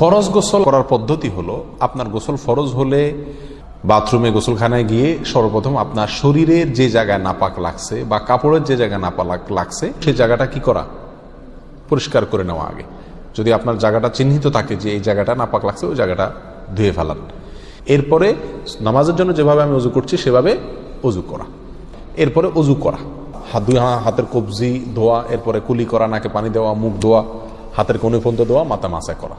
ফরজ গোসল করার পদ্ধতি হলো, আপনার গোসল ফরজ হলে বাথরুমে গোসলখানায় গিয়ে সর্বপ্রথম আপনার শরীরের যে জায়গায় নাপাক লাগছে বা কাপড়ের যে জায়গায় নাপাক লাগছে সেই জায়গাটা কি করা, পরিষ্কার করে নেওয়া আগে। যদি আপনার জায়গাটা চিহ্নিত থাকে যে এই জায়গাটা নাপাক লাগছে, ওই জায়গাটা ধুয়ে ফেলান। এরপরে নামাজের জন্য যেভাবে আমি অজু করছি সেভাবে অজু করা। এরপরে অজু করা, হাতের কবজি ধোয়া, এরপরে কুলি করা, নাকে পানি দেওয়া, মুখ ধোয়া, হাতের কোণে পর্যন্ত ধোয়া, মাথা মাসা করা,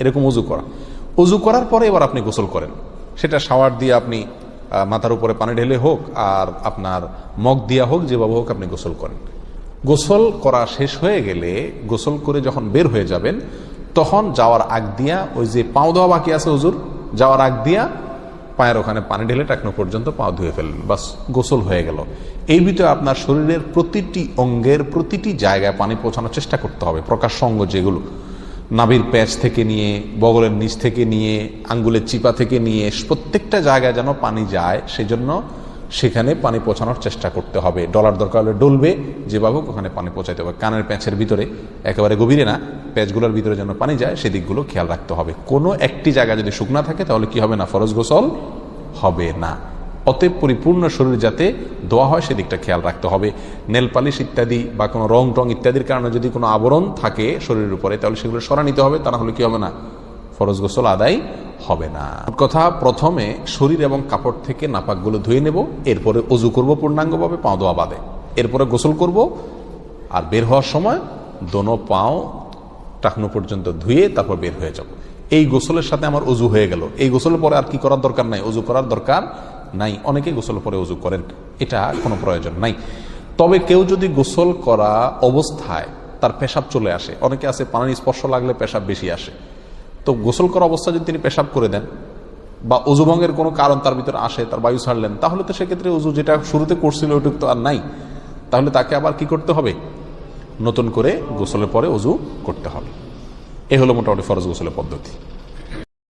এরকম অজু করা। অজু করার পরে এবার আপনি গোসল করেন। সেটা শাওয়ার দিয়ে আপনি মাথার উপরে পানি ঢেলে হোক আর আপনার মগ দিয়া হোক, যেভাবে হোক আপনি গোসল করেন। গোসল করা শেষ হয়ে গেলে, গোসল করে যখন বের হয়ে যাবেন, তখন যাওয়ার আগ দিয়া ওই যে পাও ধোয়া বাকি আছে হুজুর, যাওয়ার আগ দিয়া পায়ের ওখানে পানি ঢেলে টাকনো পর্যন্ত পাও ধুয়ে ফেললেন, বাস গোসল হয়ে গেল। এই ভিতরে আপনার শরীরের প্রতিটি অঙ্গের প্রতিটি জায়গায় পানি পৌঁছানোর চেষ্টা করতে হবে। প্রকাশ্য অঙ্গ যেগুলো, নাভির প্যাচ থেকে নিয়ে, বগলের নিচ থেকে নিয়ে, আঙ্গুলের চিপা থেকে নিয়ে, প্রত্যেকটা জায়গায় যেন পানি যায়, সেজন্য সেখানে পানি পৌঁছানোর চেষ্টা করতে হবে। ডলার দরকার হলে ডলবে, যেভাবে ওখানে পানি পৌঁছাতে হবে। কানের প্যাঁচের ভিতরে, একেবারে গভীরে না, প্যাঁচগুলোর ভিতরে যেন পানি যায় সেদিকগুলো খেয়াল রাখতে হবে। কোনো একটি জায়গা যদি শুকনা থাকে তাহলে কি হবে না, ফরজ গোসল হবে না। অতএব পরিপূর্ণ শরীর যাতে ধোয়া হয় সেদিকটা খেয়াল রাখতে হবে। নেল পালিশ ইত্যাদি বা কোনো রং টং ইত্যাদির কারণে যদি কোনো আবরণ থাকে শরীরের উপরে, তাহলে সেগুলো সরা নিতে হবে, তা না হলে কি হবে না, ফরজ গোসল আদায় হবে না। কথা, প্রথমে শরীর এবং কাপড় থেকে নাপাকগুলো ধুয়ে নেব, এরপরে অজু করব পূর্ণাঙ্গভাবে, পাও ধোয়া বাদে, এরপরে গোসল করব। আর বের হওয়ার সময় দোনো পাও টাকনো পর্যন্ত ধুয়ে তারপর বের হয়ে যাব। এই গোসলের সাথে আমার অজু হয়ে গেল। এই গোসলের পরে আর কি করার দরকার নাই, অজু করার দরকার নাই। অনেকে গোসলের পরে অজু করেন, এটা কোনো প্রয়োজন নাই। তবে কেউ যদি গোসল করা অবস্থায় তার পেশাব চলে আসে, অনেকে আছে পানির স্পর্শ লাগলে পেশাব বেশি আসে, তো গোসল করা অবস্থায় যদি তিনি পেশাব করে দেন বা অজুভঙ্গের কোনো কারণ তার ভিতরে আসে, তার বায়ু ছাড়লেন, তাহলে তো সেক্ষেত্রে অজু যেটা শুরুতে করছিল ওইটুকু তো আর নাই। তাহলে তাকে আবার কি করতে হবে, নতুন করে গোসলের পরে অজু করতে হবে। এ হলো মোটামুটি ফরজ গোসলের পদ্ধতি।